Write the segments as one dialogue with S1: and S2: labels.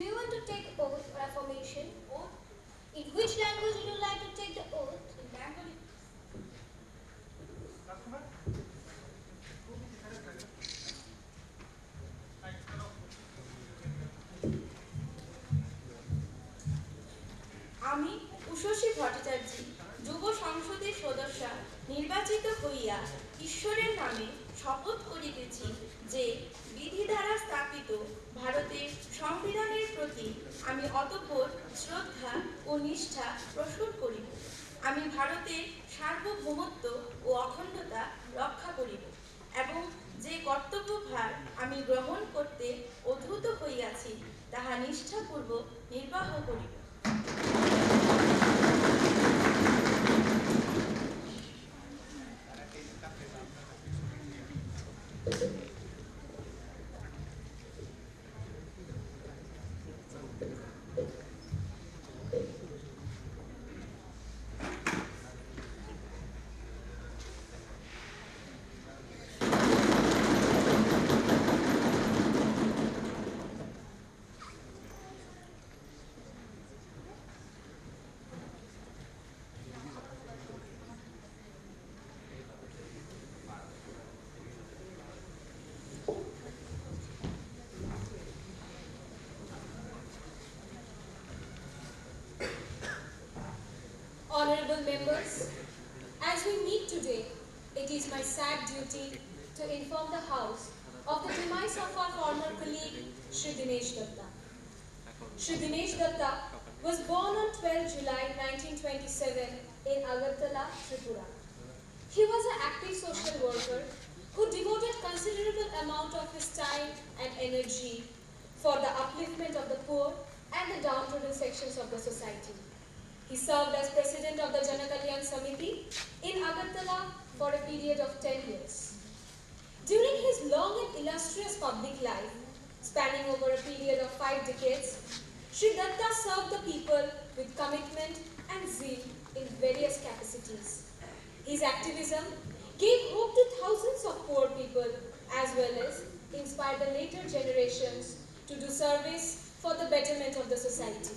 S1: Do you want to take oath or affirmation? Oath. In which language would you like to take the oath? In Bengali.
S2: আমি উষসী ভট্টাচার্য যুব সংসদের সদস্যা নির্বাচিত হইয়া ঈশ্বরের নামে শপথ করিতেছি যে বিধি দ্বারা স্থাপিত ভারতের সংবিধানের প্রতি আমি অতঃপর শ্রদ্ধা ও নিষ্ঠা প্রস্ফুট করিব। আমি ভারতের সার্বভৌমত্ব ও অখণ্ডতা রক্ষা করিব এবং যে কর্তব্যভার আমি গ্রহণ করতে উদ্ধত হইয়াছি তাহা নিষ্ঠাপূর্বক নির্বাহ করিব।
S1: Honorable members, as we meet today, it is my sad duty to inform the House of the demise of our former colleague, Shri Dinesh Datta. Shri Dinesh Datta was born on 12 July 1927 in Agartala, Tripura. He was an active social worker who devoted considerable amount of his time and energy for the upliftment of the poor and the downtrodden sections of the society. He served as president of the Janakalyan Samiti in Agartala for a period of 10 years. During his long and illustrious public life, spanning over a period of 5 decades, Shri Datta served the people with commitment and zeal in various capacities. His activism gave hope to thousands of poor people as well as inspired the later generations to do service for the betterment of the society.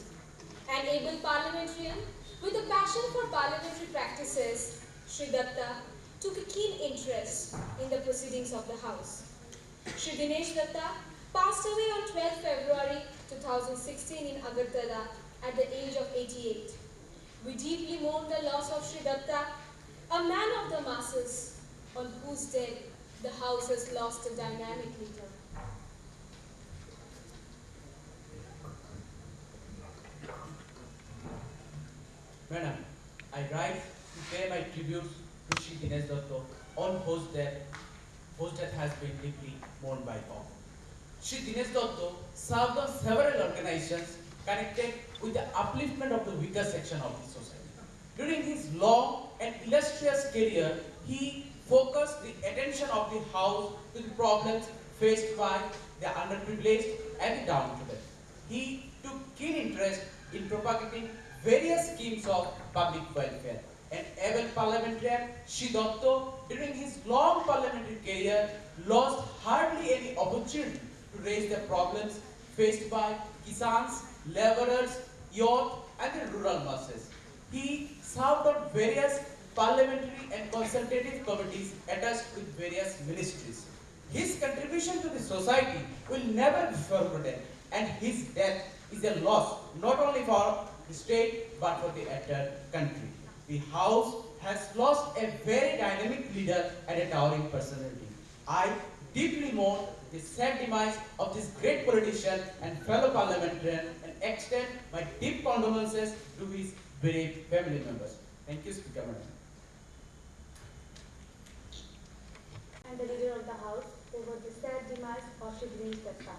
S1: An able parliamentarian with a passion for parliamentary practices, Shri Datta took a keen interest in the proceedings of the House. Shri Dinesh Datta passed away on 12 February 2016 in Agartala at the age of 88. We deeply mourn the loss of Shri Datta, a man of the masses, on whose death the House has lost a dynamic leader.
S3: Madam, I rise to pay my tributes to Shri Dinesh Datta, on whose death has been deeply mourned by all. Shri Dinesh Datta served on several organizations connected with the upliftment of the weaker section of the society. During his long and illustrious career, he focused the attention of the House to the problems faced by the underprivileged and the downtrodden. He took keen interest in propagating various schemes of public welfare. An able parliamentarian, Shri Datta, during his long parliamentary career, lost hardly any opportunity to raise the problems faced by kisans, laborers, youth, and the rural masses. He served on various parliamentary and consultative committees attached with various ministries. His contribution to the society will never be forgotten, and his death is a loss not only for the state but for the entire country. The House has lost a very dynamic leader and a towering personality. I deeply mourn the sad demise of this great politician and fellow parliamentarian and extend my deep condolences to his bereaved family members. Thank you, Speaker Madam.
S4: And the leader of the House over the sad demise of Shri Dinesh Datta.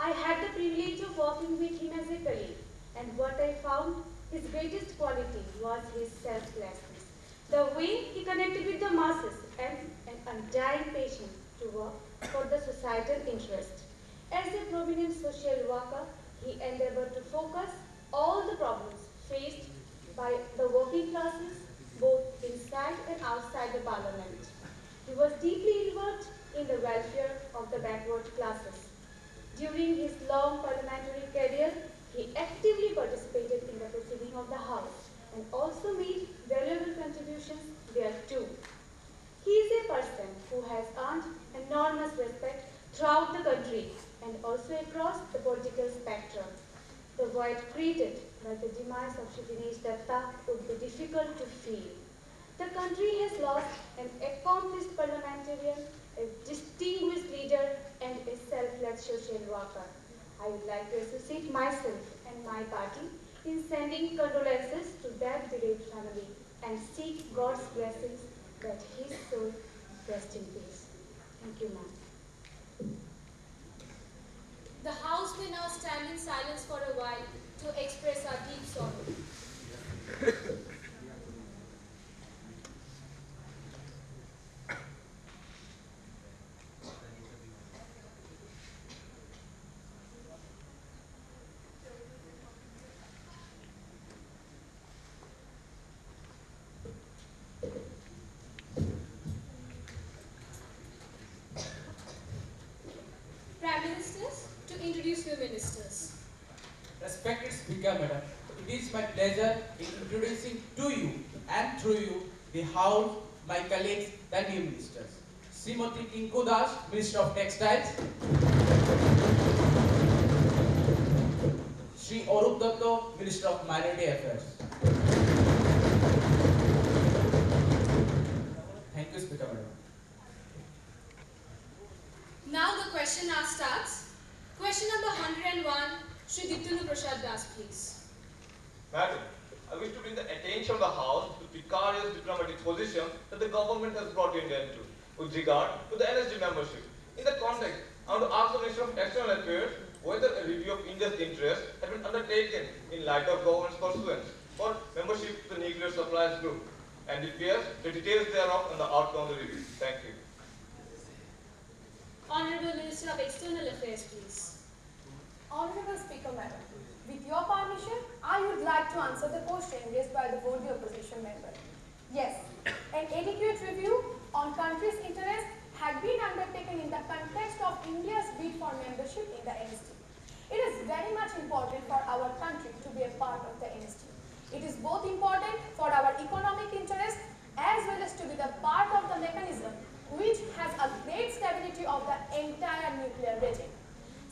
S4: I had the privilege of working with him as a colleague, and what I found his greatest quality was his selflessness. The way he connected with the masses and an undying passion to work for the societal interest. As a prominent social worker, he endeavored to focus all the problems faced by the working classes both inside and outside the parliament. He was deeply involved in the welfare of the backward classes. During his long parliamentary career, he actively participated in the proceeding of the House and also made valuable contributions there too. He is a person who has earned enormous respect throughout the country and also across the political spectrum. The void created by the demise of Shri Dinesh Datta would be difficult to fill. The country has lost an accomplished parliamentarian, a distinguished leader, and a selfless social worker. I would like to associate myself and my party in sending condolences to that bereaved family and seek God's blessings that his soul rest in peace. Thank you, ma'am.
S1: The House may now stand in silence for a while to express our deep sorrow. Prime Ministers, to introduce new ministers.
S3: Respected Speaker, Madam, it is my pleasure in introducing to you and through you the House, my colleagues, the new ministers. Srimati Tinku Das, Minister of Textiles. Shri Arup Datta, Minister of Minority Affairs. Thank you, Speaker, Madam.
S1: Now the question hour starts. Question number 101, Shri Ditunu Prasad Das, please.
S5: Madam, I wish to bring the attention of the House to the precarious diplomatic position that the government has brought India into with regard to the NSD membership. In that context, I want to ask the Minister of External Affairs whether a review of India's interests has been undertaken in light of government's pursuance for membership to the Nuclear Suppliers Group, and if yes, the details thereof and the outcome of the review. Thank you.
S1: Honorable Minister of External Affairs, please.
S6: Honorable Speaker, Madam, with your permission, I would like to answer the question raised by the worthy opposition member. Yes, an adequate review on country's interests had been undertaken in the context of India's bid for membership in the NSD. It is very much important for our country to be a part of the NSD. It is both important for our economic interests as well as to be the part of the mechanism which has a great stability of the entire nuclear regime.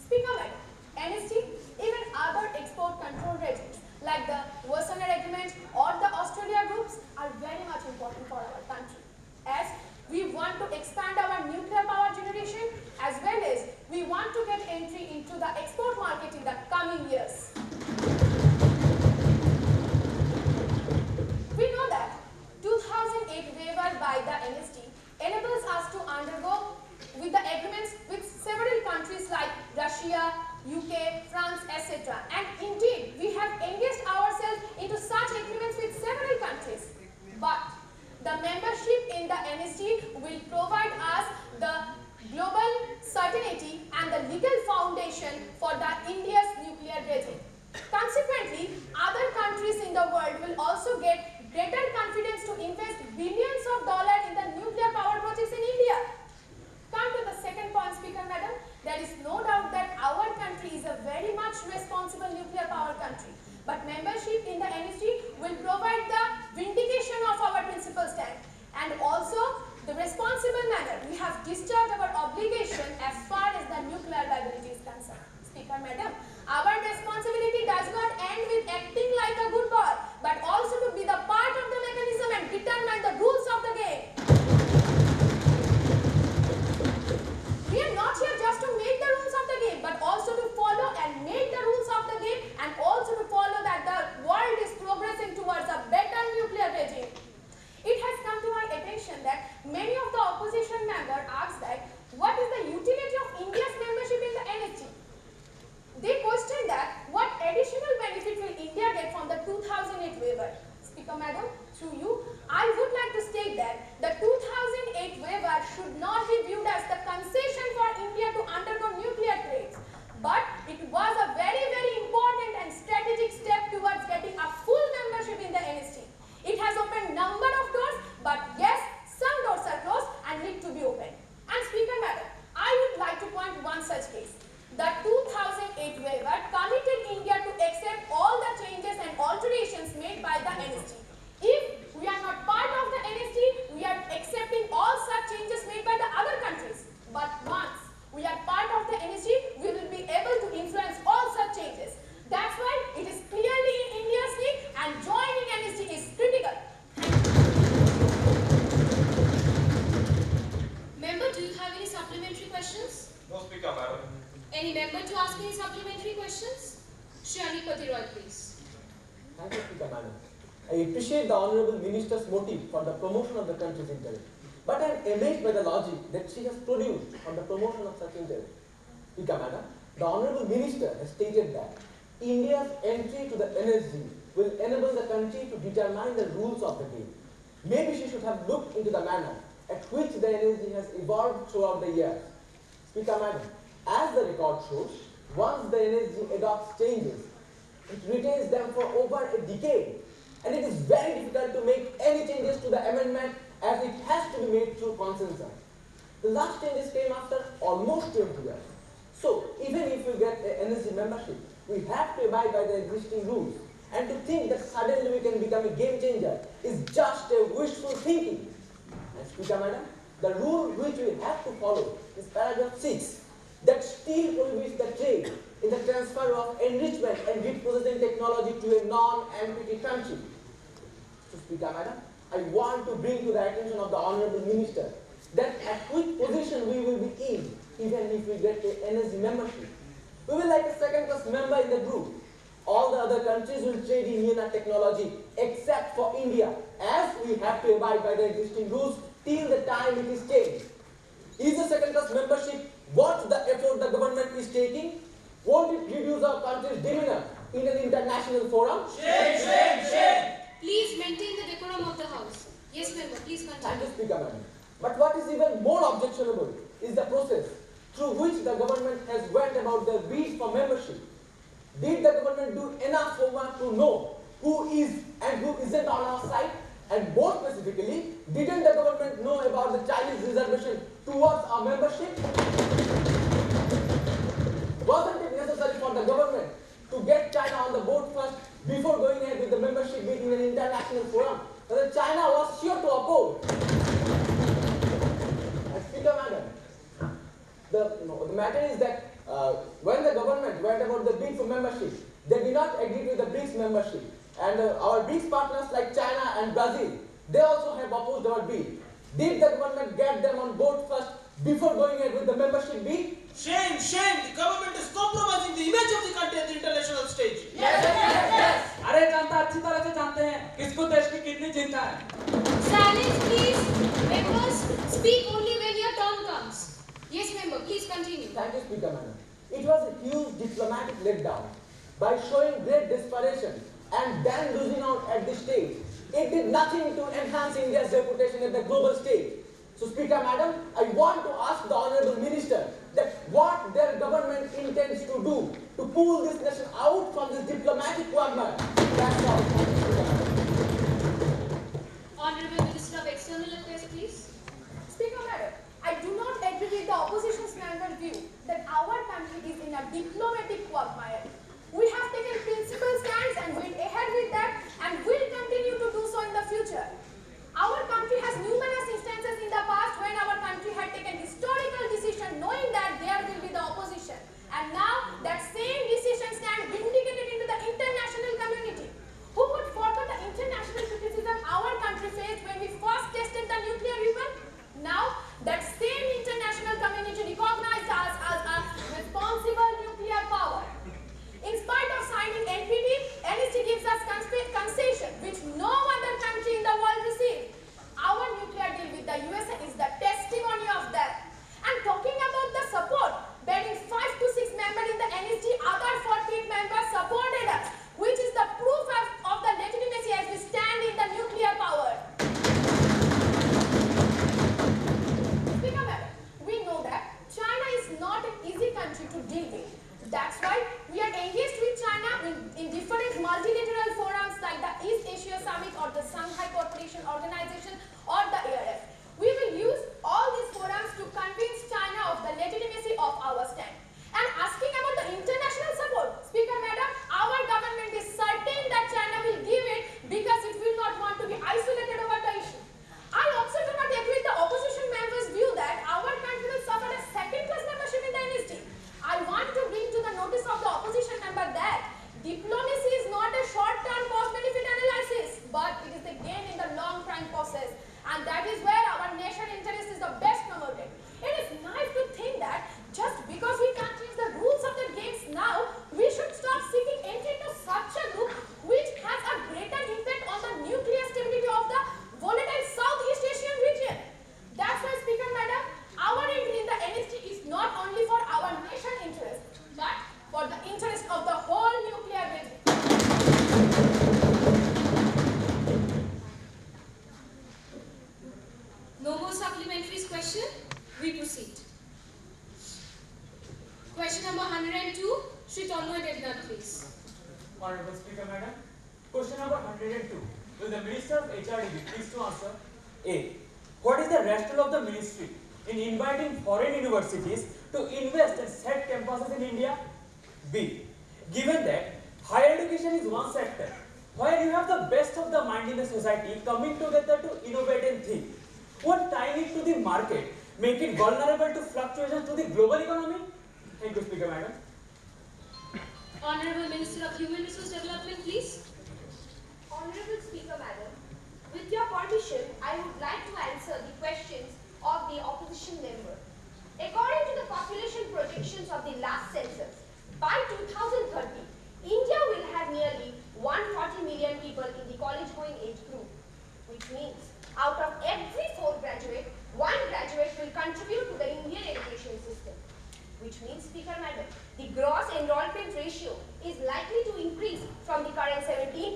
S6: Speaker, Madam, NSD, even other export control regimes like the Wassenaar Agreement or the Australia groups are very much important for our country, as we want to expand our nuclear power generation as well as we want to get entry into the export market in the coming years. We know that 2008 waiver by the NSD enables us to undergo with the agreements with several countries like Russia, UK, France, etc. And indeed, we have engaged ourselves into such agreements with several countries. But the membership in the NSD will provide us the global certainty and the legal foundation for the India's nuclear regime. Consequently, other countries in the world will also get greater confidence to invest billions of dollars in the nuclear power projects in India. Come to the second point, Speaker, Madam. There is no doubt that our country is a very much responsible nuclear power country. But membership in the NSD will provide the vindication of our principal stand and also the responsible manner we have discharged our obligation as far as the nuclear liability is concerned. Speaker, Madam, our responsibility does not end with acting like a good boy, but also to be the part of the mechanism and determine the rules of the game. We are not here just to make the rules of the game, but also to follow and make the rules of the game and also to follow that the world is progressing towards a better nuclear regime. It has come to my attention that many of the opposition members ask that what is the utility of India's membership in
S1: Pati Roy, please.
S7: Thank you, Speaker Madam. I appreciate the Honourable Minister's motive for the promotion of the country's interest, but I am amazed by the logic that she has produced on the promotion of such interest. Speaker Madam, the Honourable Minister has stated that India's entry to the NSG will enable the country to determine the rules of the game. Maybe she should have looked into the manner at which the NSG has evolved throughout the years. Speaker Madam, as the record shows, once the NSG adopts changes, it retains them for over a decade, and it is very difficult to make any changes to the amendment as it has to be made through consensus. The last changes came after almost 20 years. So, even if we get an NSG membership, we have to abide by the existing rules. And to think that suddenly we can become a game changer is just a wishful thinking. And Speaker Madam, the rule which we have to follow is paragraph 6, that still prohibits the trade in the transfer of enrichment and reprocessing technology to a non-NPT country. So Speaker Madam, I want to bring to the attention of the Honourable Minister that at which position we will be in, even if we get a NSG membership. We will like a second-class member in the group. All the other countries will trade in UNA technology except for India, as we have to abide by the existing rules till the time it is changed. Is the second-class membership worth the effort the government is taking? Won't it reduce our country's demeanor in an international forum?
S8: Shame, shame, shame!
S1: Please maintain the decorum of the House. Yes, member, please
S7: Thank
S1: continue.
S7: you, Speaker Madam. But what is even more objectionable is the process through which the government has went about their bid for membership. Did the government do enough homework to know who is and who isn't on our side? And more specifically, didn't the government know about the Chinese reservation towards our membership? Wasn't it necessary for the government to get China on the board first before going ahead with the membership bid in an international forum? Whether China was sure to oppose. And Speaker Madam, the matter is that when the government went about the bid for membership, they did not agree with the BRICS membership. And our BRICS partners like China and Brazil, they also have opposed our bid. Did the government get them on board first before going ahead with the membership bid?
S8: Shame, shame! The government is compromising the image of the country at the international stage.
S3: Yes, yes, yes! अरे जनता अच्छी तरह से जानते हैं किसको देश की कितनी चिंता है.
S1: Silence, please. Members, speak only when your turn comes. Yes, member, please continue.
S7: Thank you, Speaker Madam. It was a huge diplomatic letdown. By showing great desperation and then losing out at this stage, it did nothing to enhance India's reputation at the global stage. So, Speaker Madam, I want to ask the Honourable Minister that what their government intends to do to pull this nation out from this diplomatic quagmire. That's all. Thank you, Speaker Madam.
S1: Honorable Minister of External Affairs, please.
S6: Speaker Madam, I do not agree with the opposition's standard view that our country is in a diplomatic quagmire. We have taken principled stands and went ahead with that and will continue to do so in the future. Our country has numerous instances in the past when our country had taken historical decision knowing that there will be the opposition. And now that same decision stands vindicated into the international community. Who could forget the international criticism our country faced when we first tested the nuclear weapon? Now that same international community recognized us as a responsible nuclear power. In spite of
S9: Honorable Speaker, Madam. Question number 102. Will the Minister of HRD be pleased to answer? A. What is the rationale of the Ministry in inviting foreign universities to invest and set campuses in India? B. Given that higher education is one sector where you have the best of the mind in the society coming together to innovate and think, what tying it to the market make it vulnerable to fluctuations to the global economy? Thank you, Speaker, Madam.
S1: Honorable Minister of Human Resource Development, please.
S6: Honorable Speaker, Madam, with your permission, I would like to answer the questions of the opposition member. According to the population projections of the last census, by 2030, India will have nearly 140 million people in the college-going age group, which means out of every 4 graduate, 1 graduate will contribute to the Indian education system. Which means, Speaker Madam, the gross enrollment ratio is likely to increase from the current 17%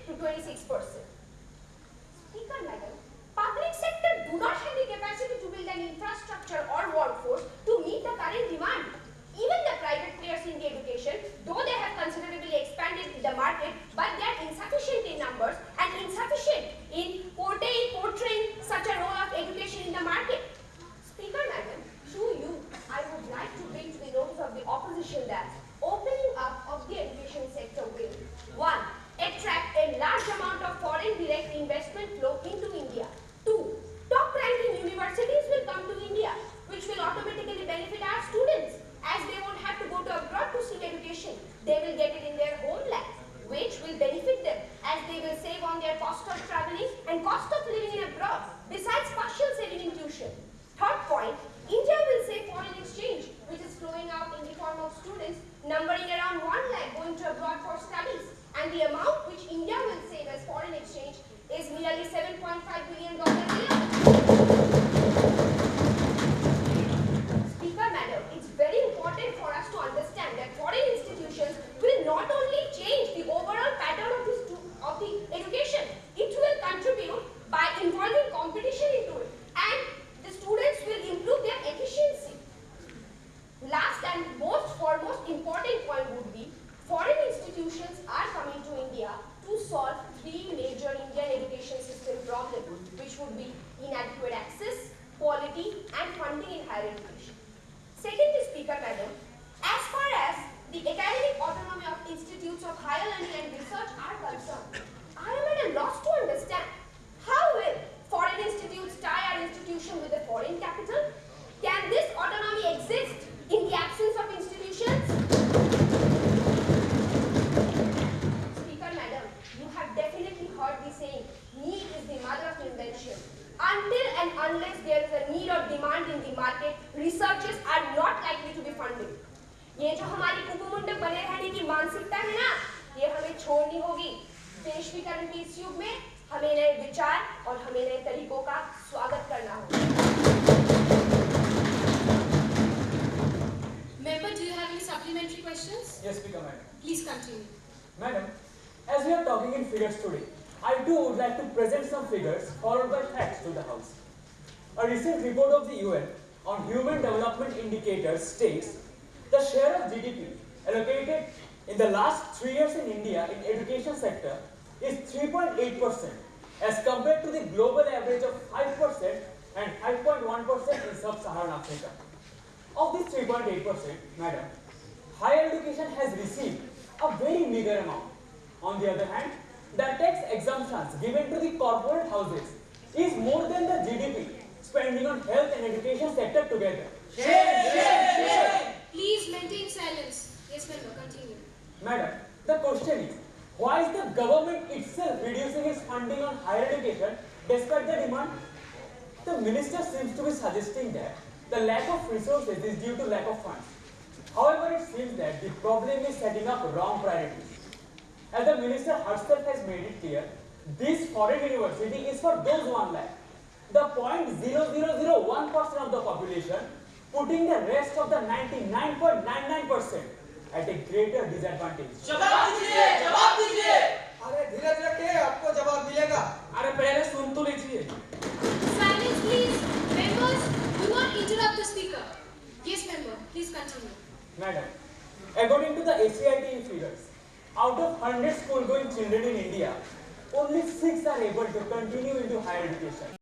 S6: to 26%. Speaker Madam, public sector do not have the capacity to build an infrastructure or workforce to meet the current demand. Even the private players in the education, though they have considerably expanded the market, but they are insufficient in numbers and insufficient in portraying such a role of education in the market. Speaker Madam, through you, I would like to bring to the notice of the opposition that opening up of the education sector will 1. Attract a large amount of foreign direct investment flow into India. 2. Top-ranking universities will come to India, which will automatically benefit our students, as they won't have to go to abroad to seek education. They will get it in their homeland, which will benefit them, as they will save on their cost of traveling and cost of living in abroad, besides partial saving in tuition. Third point, India will save foreign exchange, which is flowing out in the form of students numbering around 1 lakh going to abroad for studies. And the amount which India will save as foreign exchange is nearly $7.5 billion a year. Speaker Madam, it's very important for us to understand that foreign institutions will not only change the overall pattern of the education, it will contribute by involving competition into it, and the students will improve their efficiency. Last and foremost important point would be, foreign institutions are coming to India to solve 3 major Indian education system problems, which would be inadequate access, quality, and funding in higher education. Secondly, Speaker Madam, as far as the academic autonomy of institutes of higher learning and research are concerned, I am at a loss to understand how will foreign institutes tie our institution with a foreign capital? Can this autonomy exist in the absence of institutions? Speaker Madam, you have definitely heard the saying, need is the mother of invention. Until and unless there is a need or demand in the market, researchers are not likely to be funded. ये जो हमारी कुकुमुंडक बने रहने की मानसिकता है ना, ये हमें छोड़नी होगी। वैश्वीकरण के इस युग में हमें नए विचार और हमें नए तरीकों का स्वागत करना होगा।
S1: Member, do you have any supplementary questions?
S9: Yes, Speaker, Madam.
S1: Please continue.
S9: Madam, as we are talking in figures today, I too would like to present some figures followed by facts to the House. A recent report of the UN on Human Development Indicators states the share of GDP allocated in the last 3 years in India in education sector is 3.8% as compared to the global average of 5% and 5.1% in sub-Saharan Africa. Of this 3.8%, Madam, higher education has received a very meager amount. On the other hand, the tax exemptions given to the corporate houses is more than the GDP spending on health and education sector together.
S1: Please maintain silence. Yes, member, continue.
S9: Madam, the question is, why is the government itself reducing its funding on higher education despite the demand? The minister seems to be suggesting that the lack of resources is due to lack of funds. However, it seems that the problem is setting up wrong priorities. As the minister herself has made it clear, this foreign university is for those 1 lakh, the 0.0001% of the population, putting the rest of the 99.99% at a greater disadvantage.
S8: जवाब दीजिए, जवाब दीजिए।
S10: अरे धीरज रखिए, आपको जवाब मिलेगा।
S3: अरे पहले सुन तो लीजिए।
S1: Silence, please. Members, do not interrupt the speaker. Yes, member, please continue.
S9: Madam, according to the ACITE figures, out of 100 school-going children in India, only 6 are able to continue into higher education.